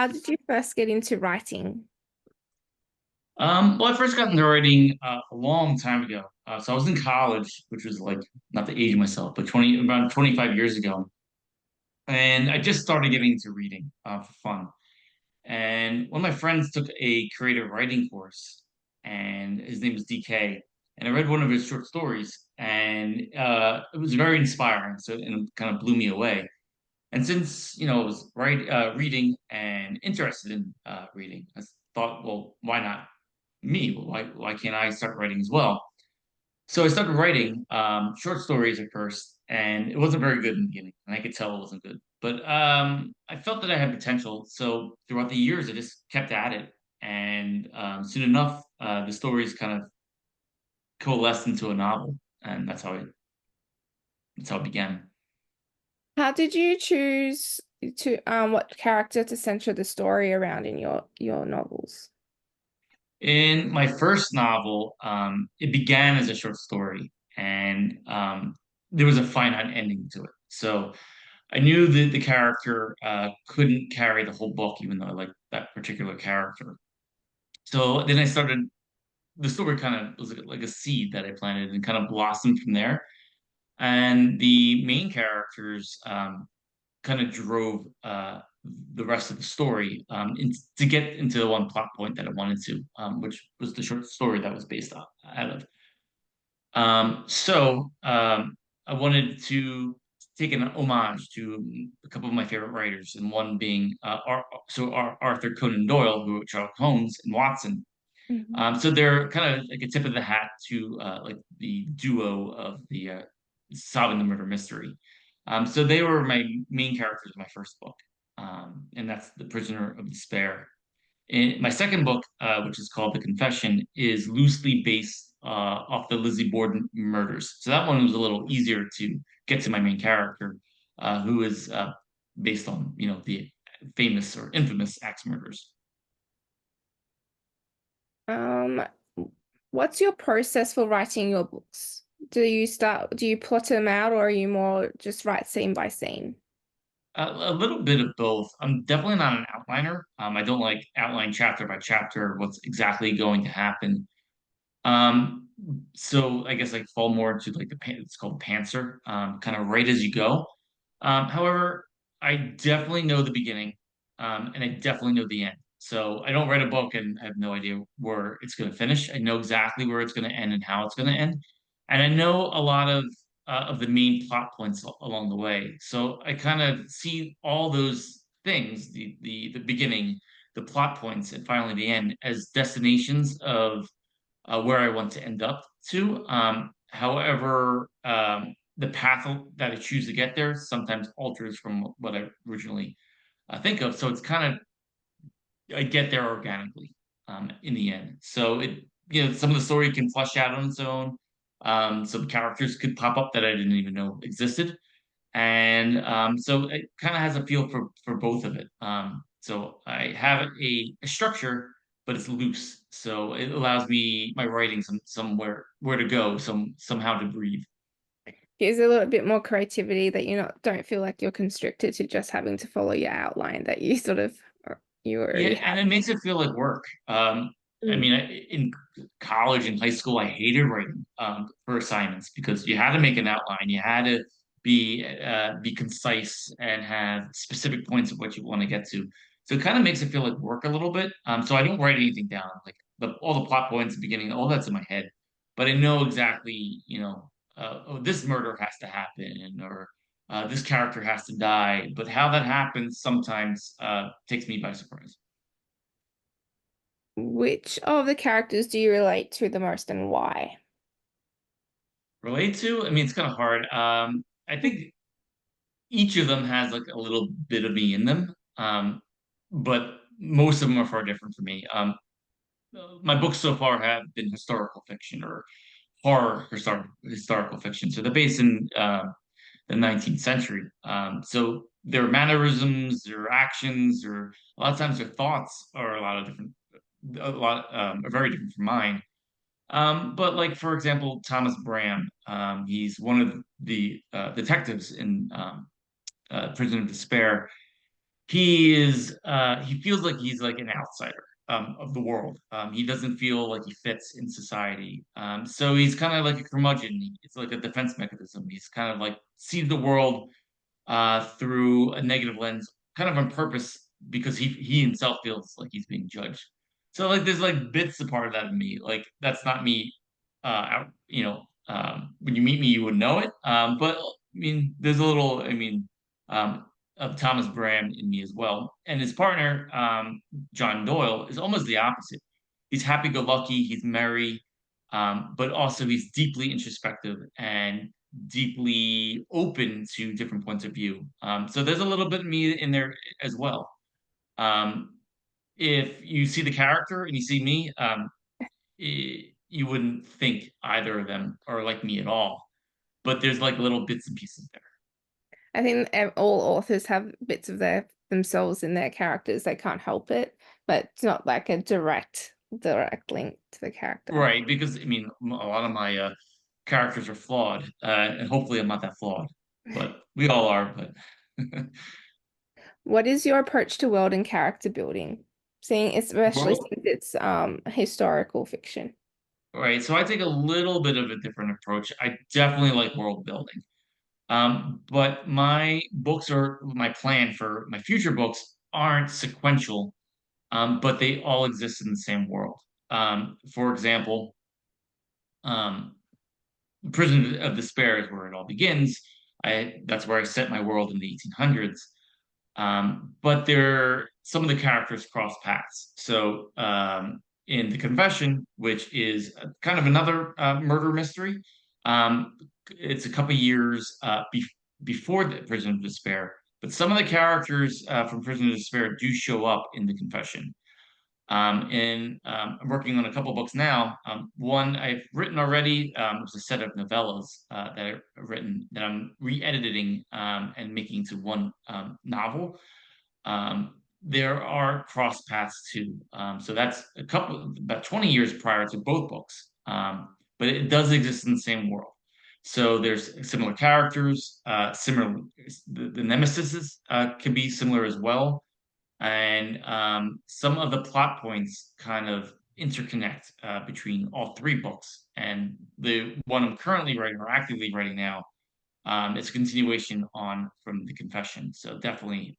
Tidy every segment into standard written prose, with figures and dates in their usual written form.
How did you first get into writing? Well, I first got into writing a long time ago. So I was in college, which was like not to age myself, but 25 years ago. And I just started getting into reading for fun. And one of my friends took a creative writing course, and his name is DK. And I read one of his short stories, and it was very inspiring. So and it kind of blew me away. And since I was reading and interested in reading, I thought, well, why not me? Well, why can't I start writing as well? So I started writing short stories at first, and it wasn't very good in the beginning, and I could tell it wasn't good. But I felt that I had potential, so throughout the years, I just kept at it, and soon enough, the stories kind of coalesced into a novel, and that's how it began. How did you choose to what character to center the story around in your novels? In my first novel, it began as a short story, and there was a finite ending to it. So I knew that the character couldn't carry the whole book, even though I liked that particular character. So then I started. The story kind of was like a seed that I planted and kind of blossomed from there. And the main characters kind of drove the rest of the story to get into the one plot point that I wanted to, which was the short story that was based out of. So I wanted to take an homage to a couple of my favorite writers, and one being Arthur Conan Doyle, who wrote Sherlock Holmes and Watson. Mhm. So they're kind of like a tip of the hat to like the duo of the solving the murder mystery. So they were my main characters in my first book, and that's The Prisoner of Despair. My second book, which is called The Confession, is loosely based off the Lizzie Borden murders. So that one was a little easier to get to my main character, who is based on the famous or infamous axe murders. Um, what's your process for writing your books? Do you plot them out or are you more just write scene by scene? A little bit of both. I'm definitely not an outliner. I don't like outline chapter by chapter what's exactly going to happen. Um, so I guess I fall more into like it's called pantser, kind of right as you go. However, I definitely know the beginning, and I definitely know the end. So I don't write a book and I have no idea where it's going to finish. I know exactly where it's going to end and how it's going to end, and I know a lot of the main plot points along the way. So I kind of see all those things, the beginning, the plot points, and finally the end as destinations of where I want to end up to. However, the path that I choose to get there sometimes alters from what I originally think of. So it's kind of I get there organically in the end. So some of the story can flesh out on its own. Some characters could pop up that I didn't even know existed, and so it kind of has a feel for both of it. So I have a structure, but it's loose, so it allows me my writing somewhere where to go, somehow to breathe. Gives a little bit more creativity that you not don't feel like you're constricted to just having to follow your outline that you sort of you Yeah, already and it makes it feel like work. I have. mean, in college and high school, I hated writing for assignments because you had to make an outline, you had to be concise and have specific points of what you want to get to. So it kind of makes it feel like work a little bit. So I don't write anything down, like all the plot points, at the beginning, all that's in my head, but I know exactly, oh, this murder has to happen, or this character has to die. But how that happens sometimes takes me by surprise. Which of the characters do you relate to the most and why? Relate to? I mean, it's kind of hard. I think each of them has like a little bit of me in them, but most of them are far different from me. My books so far have been historical fiction or horror historical fiction, so they're based in the 19th century. So their mannerisms, their actions, or a lot of times their thoughts are are very different from mine. But like for example, Thomas Bram, he's one of the detectives in Prison of Despair, he feels like he's like an outsider of the world. He doesn't feel like he fits in society. So he's kind of like a curmudgeon. It's like a defense mechanism. He's kind of like sees the world through a negative lens, kind of on purpose, because he himself feels like he's being judged. So like there's like bits of part of that in me. Like that's not me. When you meet me, you would know it. But I mean, there's a little. Um, of Thomas Brand in me as well, and his partner, John Doyle, is almost the opposite. He's happy-go-lucky. He's merry. But also he's deeply introspective and deeply open to different points of view. So there's a little bit of me in there as well. Um, if you see the character and you see me, you wouldn't think either of them are like me at all. But there's like little bits and pieces there. I think all authors have bits of their themselves in their characters. They can't help it, but it's not like a direct link to the character. Right, because I mean, a lot of my characters are flawed, and hopefully I'm not that flawed, but we all are. But What is your approach to world and character building? Seeing especially well, since it's historical fiction. right, so I take a little bit of a different approach. I definitely like world building. But my plan for my future books aren't sequential, but they all exist in the same world. For example, um, Prison of Despair is where it all begins. That's where I set my world in the 1800s. But some of the characters cross paths. So in The Confession, which is kind of another murder mystery, um, it's a couple years before the Prison of Despair. But some of the characters from Prison of Despair do show up in The Confession. And I'm working on a couple books now. One I've written already. It's a set of novellas that I've written that I'm re-editing and making to one novel. There are cross paths too. So that's about 20 years prior to both books. But it does exist in the same world. So there's similar characters, similar, the nemesis can be similar as well. And some of the plot points kind of interconnect between all three books. And the one I'm currently writing or actively writing now, it's a continuation on from The Confession. So definitely,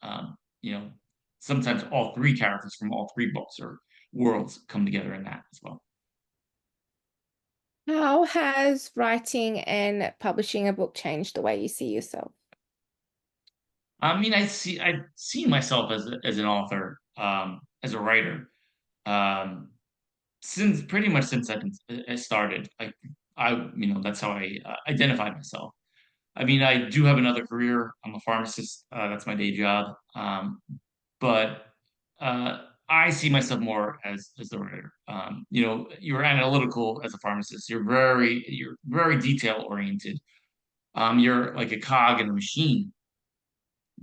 sometimes all three characters from all three books or worlds come together in that as well. How has writing and publishing a book changed the way you see yourself? I mean, I see myself as an author, as a writer, um, since pretty much since I started. That's how I identified myself. I mean, I do have another career. I'm a pharmacist. That's my day job. But I see myself more as the writer. You're analytical as a pharmacist. You're very detail oriented. You're like a cog in a machine,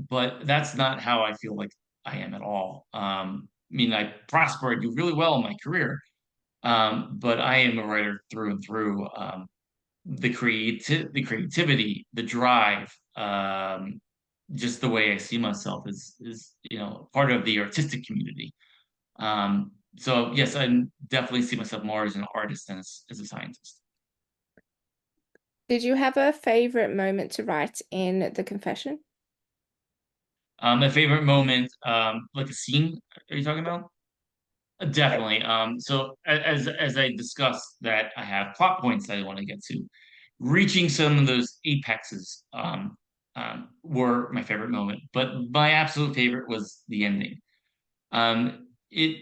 but that's not how I feel like I am at all. I mean, I prosper. I do really well in my career, but I am a writer through and through. The creativity, the drive, just the way I see myself is part of the artistic community. So yes, I definitely see myself more as an artist than as a scientist. Did you have a favorite moment to write in The Confession? My favorite moment, like a scene, are you talking about? Definitely. So as I discussed that I have plot points that I want to get to, reaching some of those apexes were my favorite moment. But my absolute favorite was the ending. It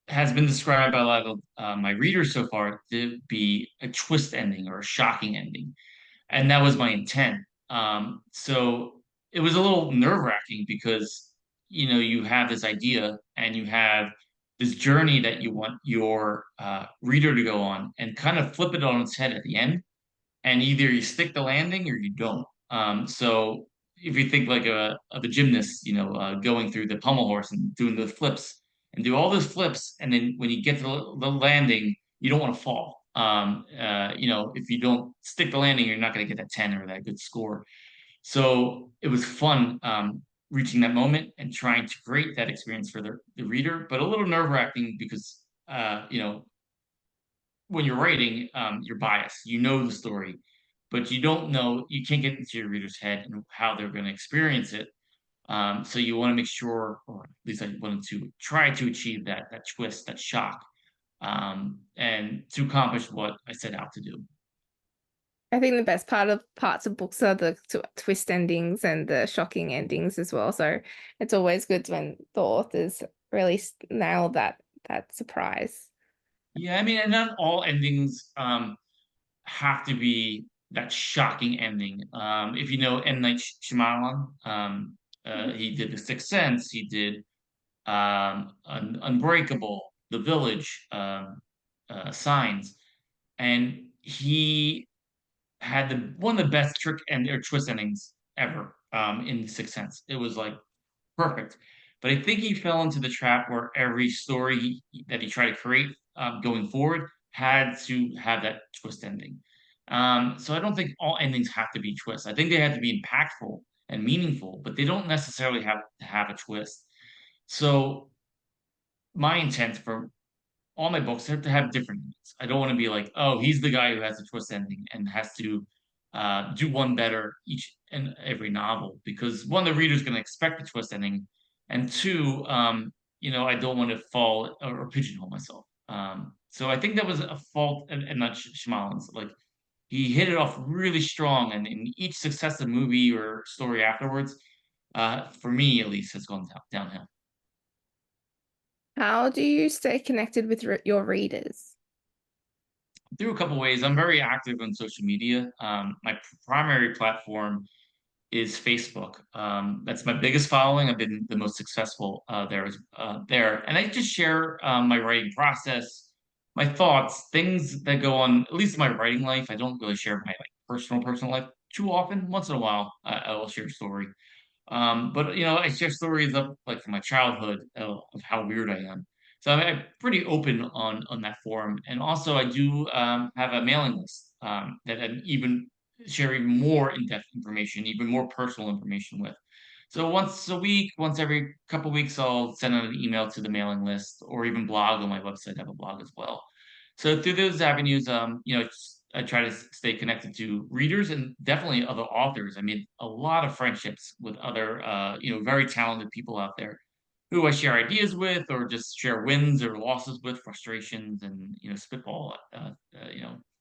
has been described by a lot of my readers so far to be a twist ending or a shocking ending, and that was my intent. So it was a little nerve-wracking because you have this idea and you have this journey that you want your reader to go on, and kind of flip it on its head at the end, and either you stick the landing or you don't. So if you think like of a gymnast, going through the pommel horse and doing the flips and do all those flips, and then when you get to the landing, you don't want to fall. If you don't stick the landing, you're not going to get that 10 or that good score. So it was fun reaching that moment and trying to create that experience for the reader, but a little nerve-wracking because you know, when you're writing, you're biased. You know the story, but you don't know, you can't get into your reader's head and how they're going to experience it. So you want to make sure, or at least I wanted to try to achieve that twist, that shock, and to accomplish what I set out to do. I think the best parts of books are the twist endings and the shocking endings as well. So it's always good when the authors really nail that surprise. Yeah, I mean, and not all endings have to be that shocking ending. If you know M. Night Shyamalan, he did The Sixth Sense, he did Unbreakable, The Village, Signs, and he had the one of the best trick and or twist endings ever in The Sixth Sense. It was like perfect. But I think he fell into the trap where every story that he tried to create going forward had to have that twist ending. So I don't think all endings have to be twists. I think they have to be impactful and meaningful, but they don't necessarily have to have a twist. So my intent for all my books have to have different endings. I don't want to be like, oh, he's the guy who has a twist ending and has to do one better each and every novel because one, the reader's going to expect the twist ending, and two, I don't want to fall or pigeonhole myself. So I think that was a fault, and not Shyamalan's. Like he hit it off really strong, and in each successive movie or story afterwards, for me at least, has gone downhill. How do you stay connected with your readers? Through a couple ways. I'm very active on social media. My primary platform is Facebook. That's my biggest following. I've been the most successful there, and I just share my writing process, my thoughts, things that go on. At least in my writing life, I don't really share my like personal life too often. Once in a while, I will share a story. But I share stories of like from my childhood of how weird I am. So I'm pretty open on that forum, and also I do have a mailing list that I'm even sharing more in-depth information, even more personal information with. So once a week, once every couple weeks, I'll send out an email to the mailing list, or even blog on my website. I have a blog as well. So through those avenues, I try to stay connected to readers and definitely other authors. I made a lot of friendships with other, very talented people out there who I share ideas with, or just share wins or losses with, frustrations, and spitball,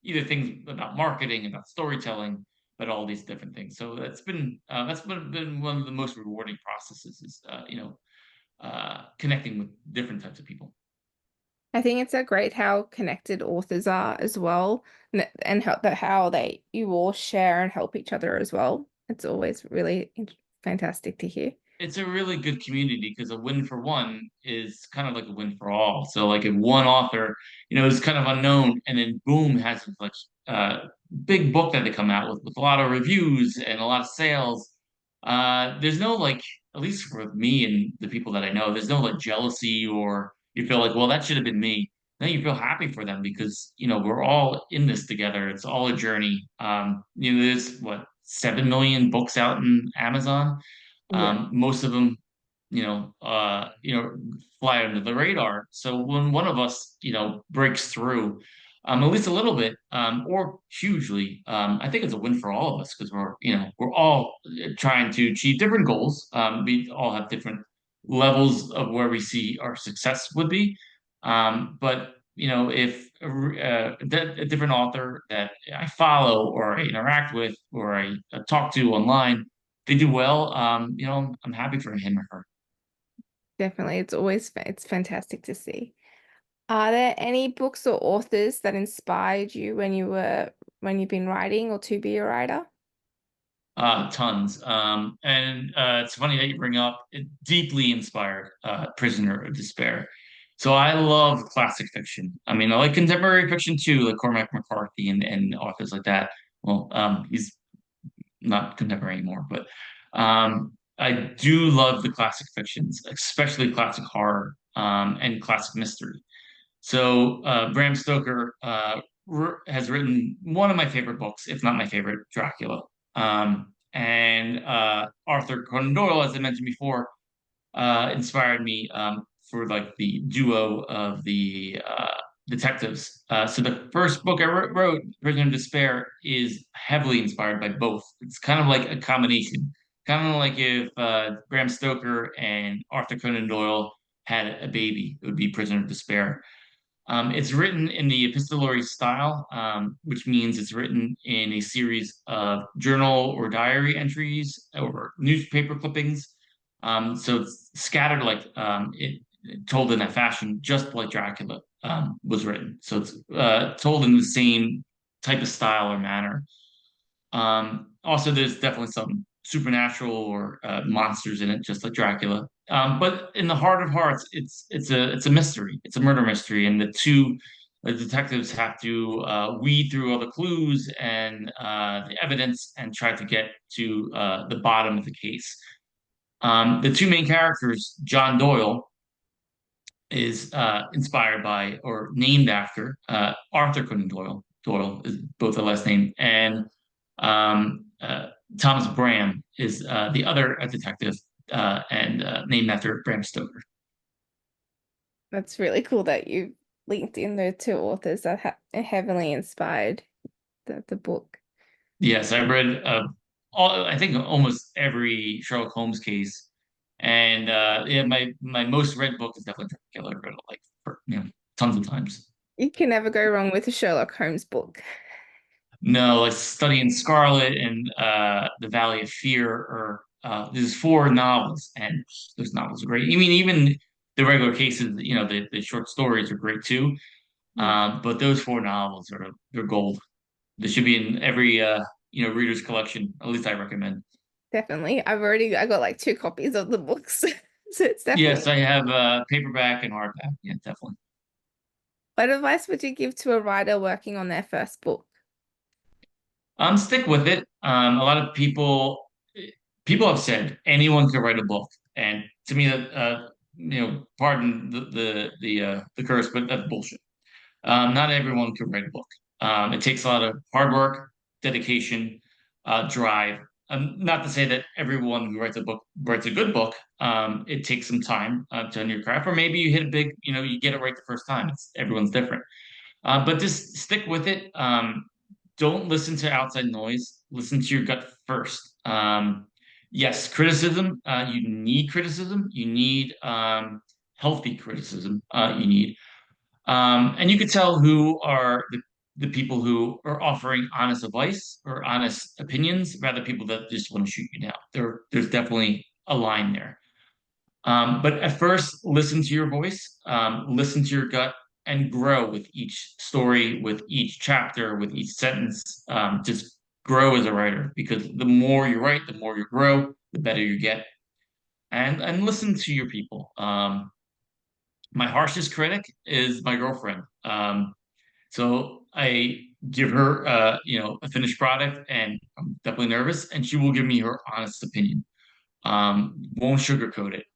either things about marketing, about storytelling, but all these different things. So that's been one of the most rewarding processes is connecting with different types of people. I think it's a great how connected authors are as well, and how they you all share and help each other as well. It's always really fantastic to hear. It's a really good community because a win for one is kind of like a win for all. So like if one author, is kind of unknown and then boom has this like big book that they come out with a lot of reviews and a lot of sales. There's no like, at least for me and the people that I know, there's no like jealousy or you feel like, well, that should have been me. No, you feel happy for them because we're all in this together. It's all a journey. There's what 7 million books out in Amazon. Yeah. Most of them, fly under the radar. So when one of us, breaks through, at least a little bit, or hugely, I think it's a win for all of us because we're all trying to achieve different goals. We all have different levels of where we see our success would be. But if a different author that I follow or I interact with or I talk to online they do well, I'm happy for him or her. Definitely. It's fantastic to see. Are there any books or authors that inspired you when you've been writing or to be a writer? Tons. And it's funny that you bring up it deeply inspired Prisoner of Despair. So I love classic fiction. I mean, I like contemporary fiction too, like Cormac McCarthy and authors like that. Well, he's not contemporary anymore, but I do love the classic fictions, especially classic horror and classic mystery. So Bram Stoker has written one of my favorite books, if not my favorite, Dracula. and Arthur Conan Doyle, as I mentioned before, inspired me for like the duo of the detectives. So the first book I wrote, Prisoner of Despair, is heavily inspired by both. It's kind of like a combination, kind of like if Bram Stoker and Arthur Conan Doyle had a baby, it would be Prisoner of Despair. It's written in the epistolary style, which means it's written in a series of journal or diary entries or newspaper clippings. So it's scattered like told in that fashion, just like Dracula was written. So it's told in the same type of style or manner. Also, there's definitely some supernatural or monsters in it, just like Dracula. But in the heart of hearts, it's a mystery. It's a murder mystery, and the detectives have to weed through all the clues and the evidence and try to get to the bottom of the case. The two main characters, John Doyle, is inspired by or named after Arthur Conan Doyle. Doyle is both the last name, and um, uh, Thomas Bram is the other detective, and named after Bram Stoker. That's really cool that you linked in the two authors that ha heavily inspired the book. Yes, I read I think almost every Sherlock Holmes case, and yeah, my most read book is definitely Dracula. I read it like tons of times. You can never go wrong with a Sherlock Holmes book. No, like Studying Scarlet and The Valley of Fear, or there's four novels, and those novels are great. I mean, even the regular cases, the short stories are great too. Mm. But those four novels they're gold. They should be in every reader's collection. At least I recommend. Definitely. I got like two copies of the books. So it's definitely. Yes, I have paperback and hardback. Yeah, definitely. What advice would you give to a writer working on their first book? Stick with it. A lot of people have said anyone can write a book, and to me that pardon the curse, but that's bullshit. Not everyone can write a book. It takes a lot of hard work, dedication, drive. Not to say that everyone who writes a book writes a good book. It takes some time to hone your craft, or maybe you hit a big, you get it right the first time. Everyone's different. But just stick with it. Don't listen to outside noise. Listen to your gut first. Yes, criticism. You need criticism. You need healthy criticism. You need, and you could tell who are the people who are offering honest advice or honest opinions, rather people that just want to shoot you down. There's definitely a line there. But at first, listen to your voice, listen to your gut, and grow with each story, with each chapter, with each sentence. Just grow as a writer, because the more you write, the more you grow, the better you get. And listen to your people. My harshest critic is my girlfriend. So I give her, a finished product, and I'm definitely nervous, and she will give me her honest opinion. Won't sugarcoat it.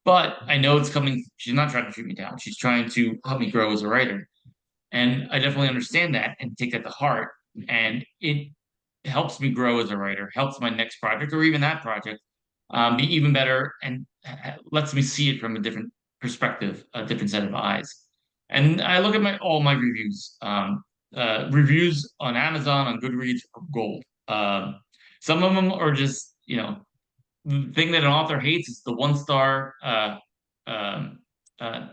But I know it's coming. She's not trying to shoot me down. She's trying to help me grow as a writer. And I definitely understand that and take that to heart. And it helps me grow as a writer, helps my next project or even that project be even better, and lets me see it from a different perspective, a different set of eyes. And I look at all my reviews. Reviews on Amazon, on Goodreads, are gold. Some of them are just, the thing that an author hates is the one star um, uh,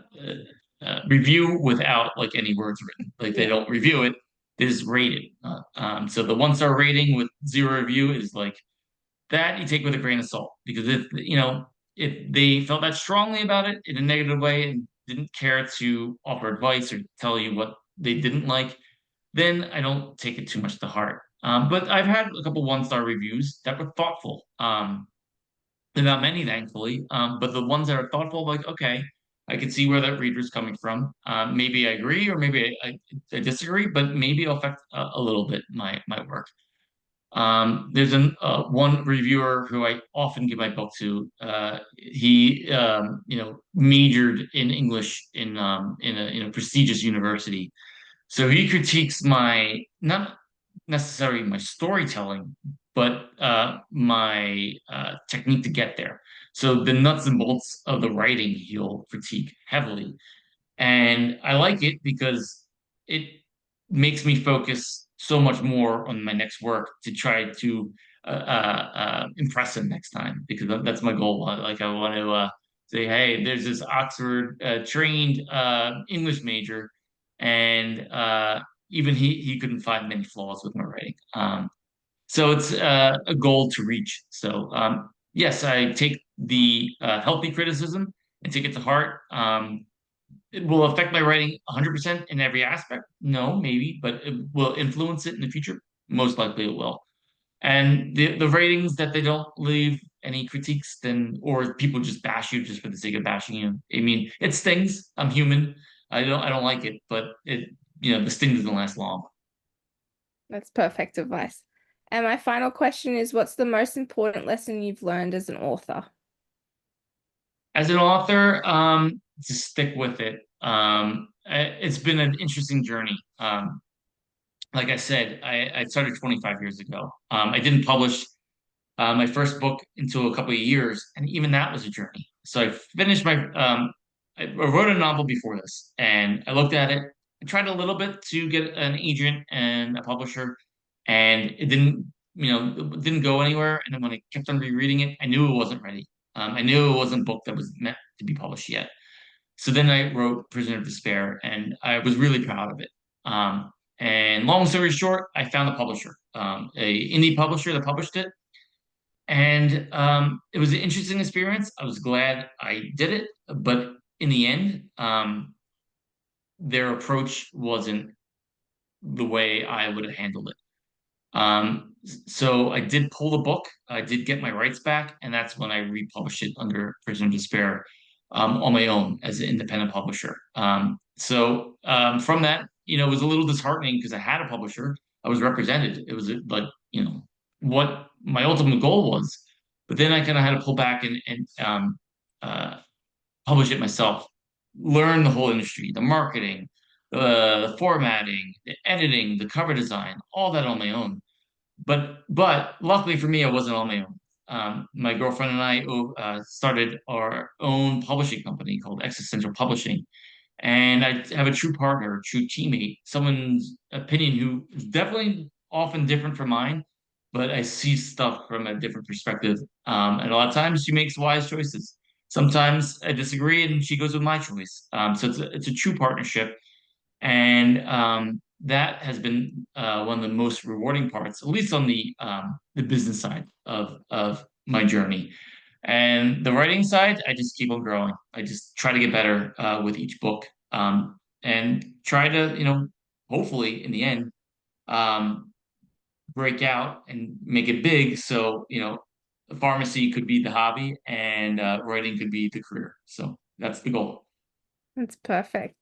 review without like any words written. Like they Yeah, don't review it; they just rate it. So the one star rating with zero review is like that you take with a grain of salt, because if they felt that strongly about it in a negative way and didn't care to offer advice or tell you what they didn't like, then I don't take it too much to heart. But I've had a couple one star reviews that were thoughtful. There are not many, thankfully, but the ones that are thoughtful, like, okay, I can see where that reader's coming from. Maybe I agree, or maybe I disagree, but maybe it'll affect a little bit my work. There's one reviewer who I often give my book to. He majored in English in a prestigious university, so he critiques my not necessarily my storytelling, but my technique to get there. So the nuts and bolts of the writing he'll critique heavily. And I like it because it makes me focus so much more on my next work to try to impress him next time, because that's my goal. Like I want to say, hey, there's this Oxford trained English major, and even he couldn't find many flaws with my writing. So it's a goal to reach. So yes, I take the healthy criticism and take it to heart. It will affect my writing 100% in every aspect. No, maybe, but it will influence it in the future. Most likely it will. And the ratings that they don't leave any critiques, then, or people just bash you just for the sake of bashing you. I mean, it stings. I'm human. I don't like it, but the sting doesn't last long. That's perfect advice. And my final question is, what's the most important lesson you've learned as an author? As an author, just stick with it. It's been an interesting journey. Like I said, I started 25 years ago. I didn't publish my first book until a couple of years, and even that was a journey. So I finished my I wrote a novel before this, and I looked at it. I tried a little bit to get an agent and a publisher, and it didn't go anywhere. And then when I kept on rereading it, I knew it wasn't ready. I knew it wasn't a book that was meant to be published yet. So then I wrote Prisoner of Despair, and I was really proud of it. And long story short, I found a publisher, a indie publisher that published it, and it was an interesting experience. I was glad I did it, but in the end, their approach wasn't the way I would have handled it. So I did pull the book. I did get my rights back, and that's when I republished it under Prison of Despair on my own as an independent publisher. From that, it was a little disheartening because I had a publisher. I was represented. It was like, what my ultimate goal was. But then I kind of had to pull back and uh, publish it myself, learn the whole industry, the marketing, the formatting, the editing, the cover design, all that on my own. But luckily for me, I wasn't on my own. My girlfriend and I started our own publishing company called Existential Publishing, and I have a true partner, a true teammate, someone's opinion who is definitely often different from mine, but I see stuff from a different perspective. And a lot of times she makes wise choices. Sometimes I disagree, and she goes with my choice. So it's a true partnership, and that has been one of the most rewarding parts, at least on the business side of my journey. And the writing side, I just keep on growing. I just try to get better with each book, and try to, hopefully in the end, um, break out and make it big. So, pharmacy could be the hobby, and writing could be the career. So that's the goal. That's perfect.